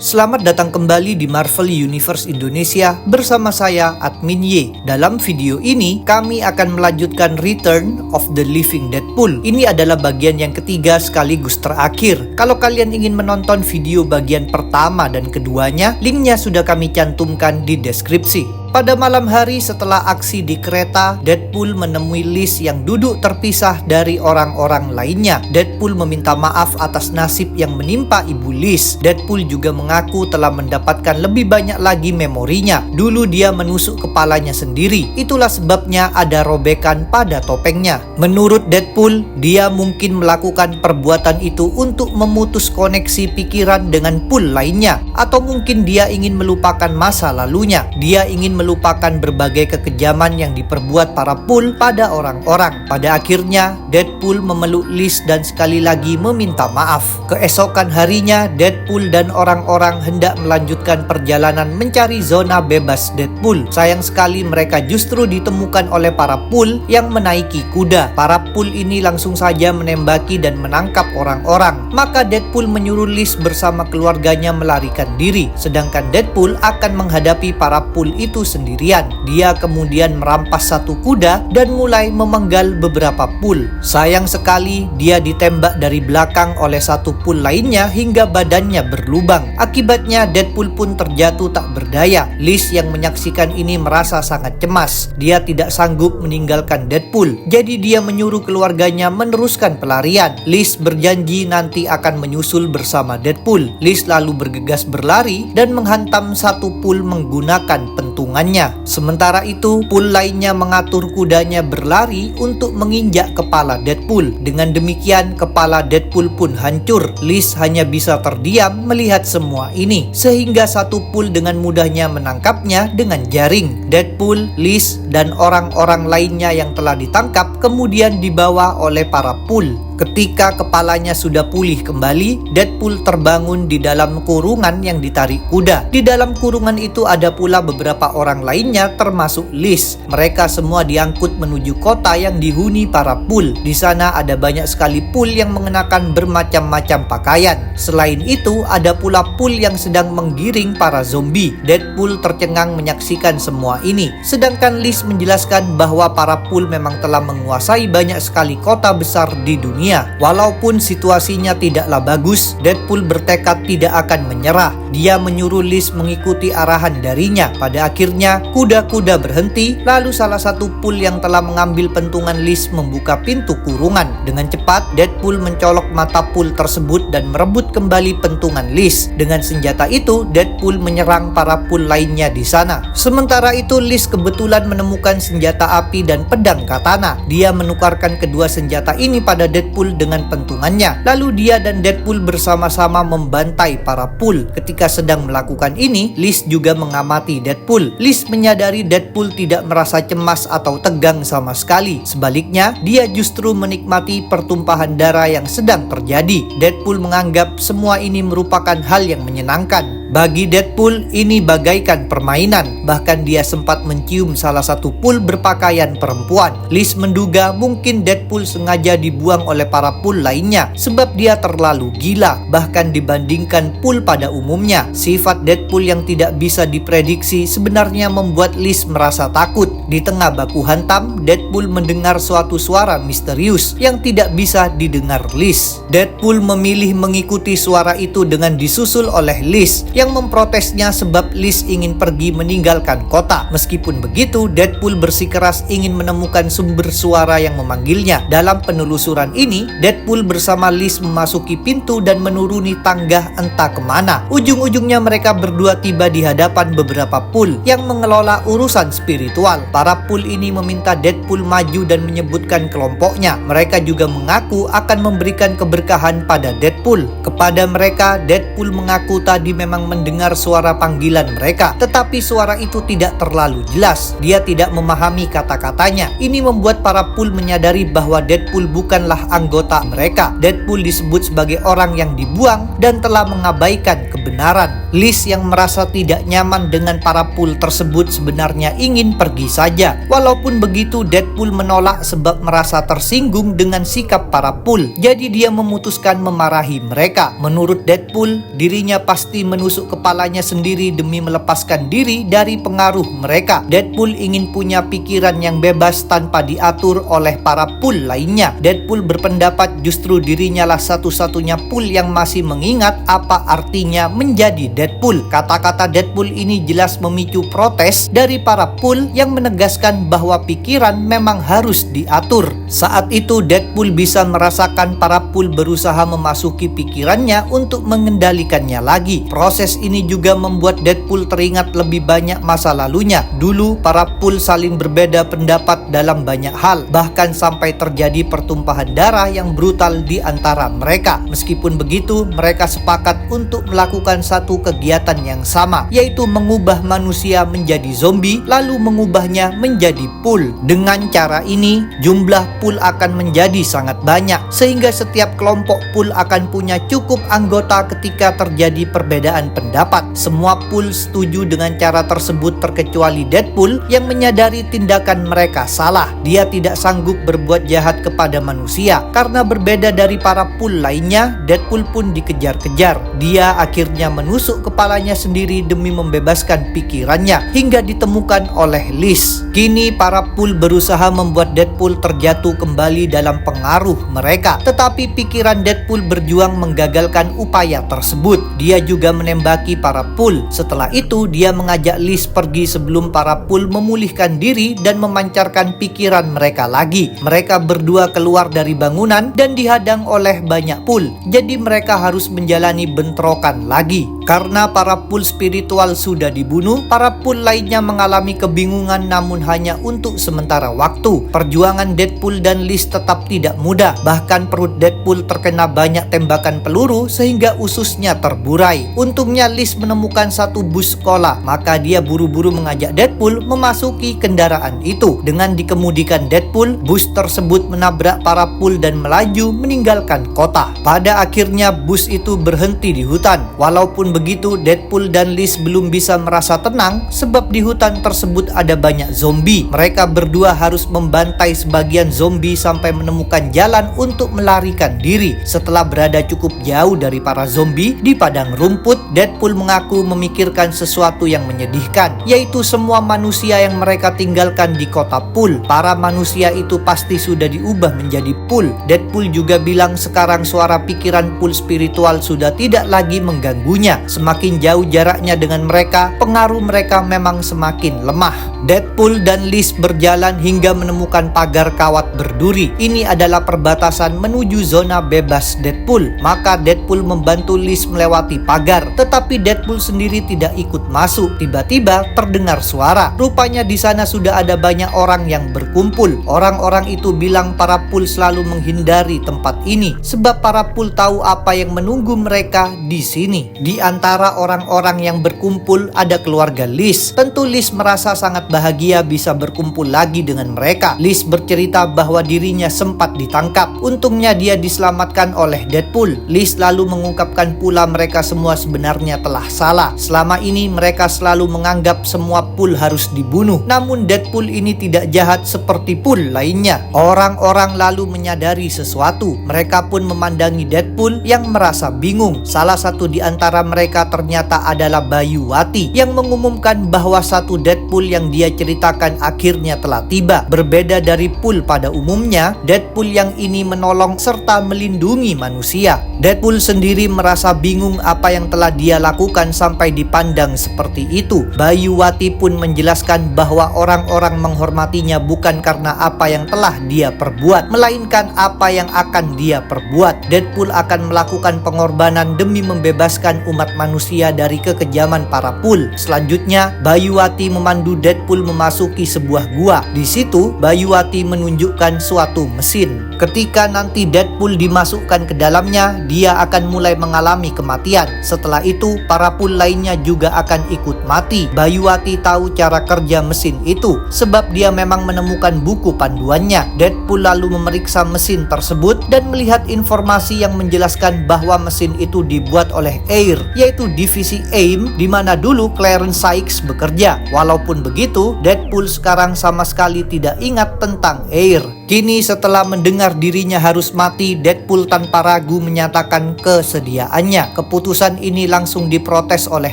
Selamat datang kembali di Marvel Universe Indonesia bersama saya Admin Y. Dalam video ini kami akan melanjutkan Return of the Living Deadpool. Ini adalah bagian yang ketiga sekaligus terakhir. Kalau kalian ingin menonton video bagian pertama dan keduanya, linknya sudah kami cantumkan di deskripsi. Pada malam hari setelah aksi di kereta, Deadpool menemui Liz yang duduk terpisah dari orang-orang lainnya. Deadpool meminta maaf atas nasib yang menimpa Ibu Liz. Deadpool juga mengaku telah mendapatkan lebih banyak lagi memorinya. Dulu dia menusuk kepalanya sendiri. Itulah sebabnya ada robekan pada topengnya. Menurut Deadpool, dia mungkin melakukan perbuatan itu untuk memutus koneksi pikiran dengan Pool lainnya. Atau mungkin dia ingin melupakan masa lalunya. Dia ingin melupakan berbagai kekejaman yang diperbuat para Pool pada orang-orang. Pada akhirnya, Deadpool memeluk Liz dan sekali lagi meminta maaf. Keesokan harinya, Deadpool dan orang-orang hendak melanjutkan perjalanan mencari zona bebas Deadpool. Sayang sekali mereka justru ditemukan oleh para Pool yang menaiki kuda. Para Pool ini langsung saja menembaki dan menangkap orang-orang. Maka Deadpool menyuruh Liz bersama keluarganya melarikan diri. Sedangkan Deadpool akan menghadapi para Pool itu sendirian. Dia kemudian merampas satu kuda dan mulai memenggal beberapa Pool. Sayang sekali dia ditembak dari belakang oleh satu Pool lainnya hingga badannya berlubang. Akibatnya Deadpool pun terjatuh tak berdaya. Liz yang menyaksikan ini merasa sangat cemas. Dia tidak sanggup meninggalkan Deadpool. Jadi dia menyuruh keluarganya meneruskan pelarian. Liz berjanji nanti akan menyusul bersama Deadpool. Liz lalu bergegas berlari dan menghantam satu Pool menggunakan pentungannya. Sementara itu, Pool lainnya mengatur kudanya berlari untuk menginjak kepala Deadpool. Dengan demikian, kepala Deadpool pun hancur. Liz hanya bisa terdiam melihat semua ini, sehingga satu Pool dengan mudahnya menangkapnya dengan jaring. Deadpool, Liz, dan orang-orang lainnya yang telah ditangkap kemudian dibawa oleh para Pool. Ketika kepalanya sudah pulih kembali, Deadpool terbangun di dalam kurungan yang ditarik kuda. Di dalam kurungan itu ada pula beberapa orang lainnya termasuk Liz. Mereka semua diangkut menuju kota yang dihuni para Pool. Di sana ada banyak sekali Pool yang mengenakan bermacam-macam pakaian. Selain itu, ada pula Pool yang sedang menggiring para zombie. Deadpool tercengang menyaksikan semua ini. Sedangkan Liz menjelaskan bahwa para Pool memang telah menguasai banyak sekali kota besar di dunia. Walaupun situasinya tidaklah bagus, Deadpool bertekad tidak akan menyerah. Dia menyuruh Liz mengikuti arahan darinya. Pada akhirnya, kuda-kuda berhenti, lalu salah satu Pool yang telah mengambil pentungan Liz membuka pintu kurungan. Dengan cepat, Deadpool mencolok mata Pool tersebut dan merebut kembali pentungan Liz. Dengan senjata itu, Deadpool menyerang para Pool lainnya di sana. Sementara itu, Liz kebetulan menemukan senjata api dan pedang katana. Dia menukarkan kedua senjata ini pada Deadpool dengan pentungannya. Lalu dia dan Deadpool bersama-sama membantai para Pool. Ketika sedang melakukan ini, Liz juga mengamati Deadpool. Liz menyadari Deadpool tidak merasa cemas atau tegang sama sekali. Sebaliknya, dia justru menikmati pertumpahan darah yang sedang terjadi. Deadpool menganggap semua ini merupakan hal yang menyenangkan. Bagi Deadpool, ini bagaikan permainan. Bahkan dia sempat mencium salah satu Pool berpakaian perempuan. Liz menduga mungkin Deadpool sengaja dibuang oleh para Pool lainnya sebab dia terlalu gila. Bahkan dibandingkan Pool pada umumnya, sifat Deadpool yang tidak bisa diprediksi sebenarnya membuat Liz merasa takut. Di tengah baku hantam, Deadpool mendengar suatu suara misterius yang tidak bisa didengar Liz. Deadpool memilih mengikuti suara itu dengan disusul oleh Liz yang memprotesnya sebab Liz ingin pergi meninggalkan kota. Meskipun begitu, Deadpool bersikeras ingin menemukan sumber suara yang memanggilnya. Dalam penelusuran ini, Deadpool bersama Liz memasuki pintu dan menuruni tangga entah kemana. Ujung-ujungnya mereka berdua tiba di hadapan beberapa Pool yang mengelola urusan spiritual. Para Pool ini meminta Deadpool maju dan menyebutkan kelompoknya. Mereka juga mengaku akan memberikan keberkahan pada Deadpool. Kepada mereka, Deadpool mengaku tadi memang mendengar suara panggilan mereka, tetapi suara itu tidak terlalu jelas. Dia tidak memahami kata-katanya. Ini membuat para Pool menyadari bahwa Deadpool bukanlah anggota mereka. Deadpool disebut sebagai orang yang dibuang dan telah mengabaikan kebenaran. Liz yang merasa tidak nyaman dengan para Pool tersebut sebenarnya ingin pergi saja. Walaupun begitu, Deadpool menolak sebab merasa tersinggung dengan sikap para Pool. Jadi dia memutuskan memarahi mereka. Menurut Deadpool, dirinya pasti menusuk menusuk kepalanya sendiri demi melepaskan diri dari pengaruh mereka. Deadpool ingin punya pikiran yang bebas tanpa diatur oleh para Pool lainnya. Deadpool berpendapat justru dirinya lah satu-satunya Pool yang masih mengingat apa artinya menjadi Deadpool. Kata-kata Deadpool ini jelas memicu protes dari para Pool yang menegaskan bahwa pikiran memang harus diatur. Saat itu Deadpool bisa merasakan para Pool berusaha memasuki pikirannya untuk mengendalikannya lagi. Proses ini juga membuat Deadpool teringat lebih banyak masa lalunya. Dulu para Pool saling berbeda pendapat dalam banyak hal, bahkan sampai terjadi pertumpahan darah yang brutal di antara mereka. Meskipun begitu, mereka sepakat untuk melakukan satu kegiatan yang sama, yaitu mengubah manusia menjadi zombie lalu mengubahnya menjadi Pool. Dengan cara ini, jumlah Pool akan menjadi sangat banyak, sehingga setiap kelompok Pool akan punya cukup anggota ketika terjadi perbedaan pendapat. Semua Pool setuju dengan cara tersebut terkecuali Deadpool yang menyadari tindakan mereka salah. Dia tidak sanggup berbuat jahat kepada manusia. Karena berbeda dari para Pool lainnya, Deadpool pun dikejar-kejar. Dia akhirnya menusuk kepalanya sendiri demi membebaskan pikirannya hingga ditemukan oleh Liz. Kini para Pool berusaha membuat Deadpool terjatuh kembali dalam pengaruh mereka. Tetapi pikiran Deadpool berjuang menggagalkan upaya tersebut. Dia juga menembaki para Pool. Setelah itu dia mengajak Liz pergi sebelum para Pool memulihkan diri dan memancarkan pikiran mereka lagi. Mereka berdua keluar dari bangunan dan dihadang oleh banyak Pool. Jadi mereka harus menjalani bentrokan lagi. Karena para Pool spiritual sudah dibunuh, para Pool lainnya mengalami kebingungan namun hanya untuk sementara waktu. Perjuangan Deadpool dan Liz tetap tidak mudah. Bahkan perut Deadpool terkena banyak tembakan peluru sehingga ususnya terburai. Untungnya Liz menemukan satu bus sekolah, maka dia buru-buru mengajak Deadpool memasuki kendaraan itu. Dengan dikemudikan Deadpool, bus tersebut menabrak para Pool dan melaju meninggalkan kota. Pada akhirnya bus itu berhenti di hutan. Walaupun begitu, Deadpool dan Liz belum bisa merasa tenang sebab di hutan tersebut ada banyak zombie. Mereka berdua harus membantai sebagian zombie sampai menemukan jalan untuk melarikan diri. Setelah berada cukup jauh dari para zombie di padang rumput, Deadpool mengaku memikirkan sesuatu yang menyedihkan, yaitu semua manusia yang mereka tinggalkan di kota Pool. Para manusia itu pasti sudah diubah menjadi Pool. Deadpool juga bilang sekarang suara pikiran Pool spiritual sudah tidak lagi mengganggunya. Semakin jauh jaraknya dengan mereka, pengaruh mereka memang semakin lemah. Deadpool dan Liz berjalan hingga menemukan pagar kawat berduri. Ini adalah perbatasan menuju zona bebas Deadpool. Maka Deadpool membantu Liz melewati pagar, tetapi Deadpool sendiri tidak ikut masuk. Tiba-tiba terdengar suara. Rupanya di sana sudah ada banyak orang yang berkumpul. Orang-orang itu bilang para Pool selalu menghindari tempat ini sebab para Pool tahu apa yang menunggu mereka di sini. Di antara orang-orang yang berkumpul ada keluarga Liz. Tentu Liz merasa sangat bahagia bisa berkumpul lagi dengan mereka. Liz bercerita bahwa dirinya sempat ditangkap. Untungnya dia diselamatkan oleh Deadpool. Liz lalu mengungkapkan pula mereka semua sebenarnya telah salah. Selama ini mereka selalu menganggap semua Pool harus dibunuh. Namun Deadpool ini tidak jahat seperti Pool lainnya. Orang-orang lalu menyadari sesuatu. Mereka pun memandangi Deadpool yang merasa bingung. Salah satu di antara mereka ternyata adalah Bayuwati yang mengumumkan bahwa satu Deadpool yang dia ceritakan akhirnya telah tiba. Berbeda dari Pool pada umumnya, Deadpool yang ini menolong serta melindungi manusia. Deadpool sendiri merasa bingung apa yang telah dia lakukan sampai dipandang seperti itu. Bayuwati pun menjelaskan bahwa orang-orang menghormatinya bukan karena apa yang telah dia perbuat, melainkan apa yang akan dia perbuat. Deadpool akan melakukan pengorbanan demi membebaskan umat manusia dari kekejaman para Pool. Selanjutnya, Bayuwati memandu Deadpool memasuki sebuah gua. Di situ, Bayuwati menunjukkan suatu mesin. Ketika nanti Deadpool dimasukkan ke dalamnya, dia akan mulai mengalami kematian. Setelah itu, para Pool lainnya juga akan ikut mati. Bayuwati tahu cara kerja mesin itu, sebab dia memang menemukan buku panduannya. Deadpool lalu memeriksa mesin tersebut dan melihat informasi yang menjelaskan bahwa mesin itu dibuat oleh Air, yaitu divisi AIM, di mana dulu Clarence Sykes bekerja. Walaupun begitu, Deadpool sekarang sama sekali tidak ingat tentang Air. Kini setelah mendengar dirinya harus mati, Deadpool tanpa ragu menyatakan kesediaannya. Keputusan ini langsung diprotes oleh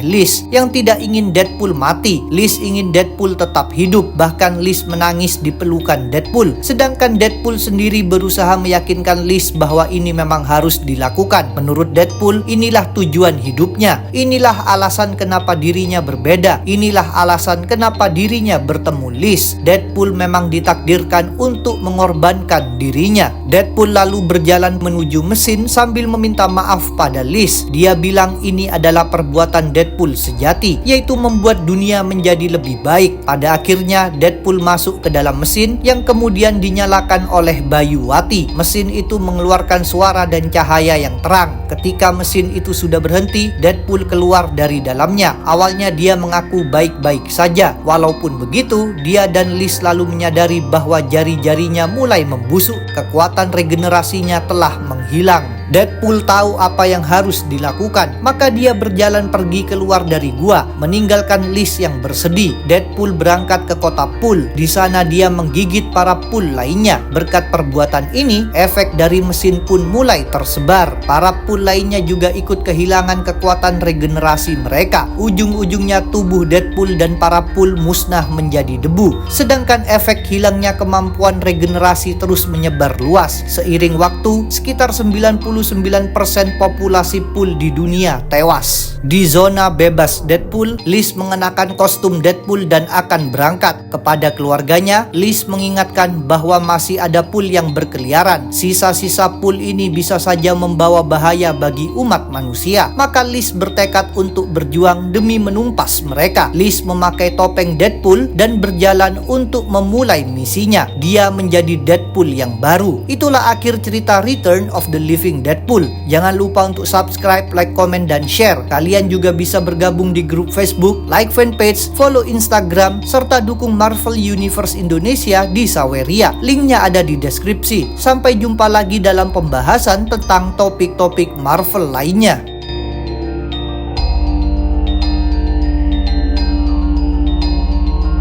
Liz yang tidak ingin Deadpool mati. Liz ingin Deadpool tetap hidup, bahkan Liz menangis di pelukan Deadpool. Sedangkan Deadpool sendiri berusaha meyakinkan Liz bahwa ini memang harus dilakukan. Menurut Deadpool, inilah tujuan hidupnya. Inilah alasan kenapa dirinya berbeda. Inilah alasan kenapa dirinya bertemu Liz. Deadpool memang ditakdirkan untuk mengorbankan dirinya. Deadpool lalu berjalan menuju mesin sambil meminta maaf pada Liz. Dia bilang ini adalah perbuatan Deadpool sejati, yaitu membuat dunia menjadi lebih baik. Pada akhirnya Deadpool masuk ke dalam mesin yang kemudian dinyalakan oleh Bayuwati. Mesin itu mengeluarkan suara dan cahaya yang terang. Ketika mesin itu sudah berhenti, Deadpool keluar dari dalamnya. Awalnya dia mengaku baik-baik saja. Walaupun begitu, dia dan Liz lalu menyadari bahwa jari-jarinya mulai membusuk. Kekuatan regenerasinya telah menghilang. Deadpool tahu apa yang harus dilakukan, maka dia berjalan pergi keluar dari gua, meninggalkan Liz yang bersedih. Deadpool berangkat ke kota Pool. Di sana dia menggigit para Pool lainnya. Berkat perbuatan ini, efek dari mesin pun mulai tersebar. Para Pool lainnya juga ikut kehilangan kekuatan regenerasi mereka. Ujung-ujungnya tubuh Deadpool dan para Pool musnah menjadi debu. Sedangkan efek hilangnya kemampuan regenerasi terus menyebar luas. Seiring waktu, sekitar 99% populasi Pool di dunia tewas. Di zona bebas Deadpool, Liz mengenakan kostum Deadpool dan akan berangkat. Kepada keluarganya, Liz mengingatkan bahwa masih ada Pool yang berkeliaran. Sisa-sisa Pool ini bisa saja membawa bahaya bagi umat manusia. Maka Liz bertekad untuk berjuang demi menumpas mereka. Liz memakai topeng Deadpool dan berjalan untuk memulai misinya. Dia menjadi Deadpool yang baru. Itulah akhir cerita Return of the Living Deadpool. Jangan lupa untuk subscribe, like, komen, dan share. Kalian juga bisa bergabung di grup Facebook, like fanpage, follow Instagram, serta dukung Marvel Universe Indonesia di Saweria. Linknya ada di deskripsi. Sampai jumpa lagi dalam pembahasan tentang topik-topik Marvel lainnya.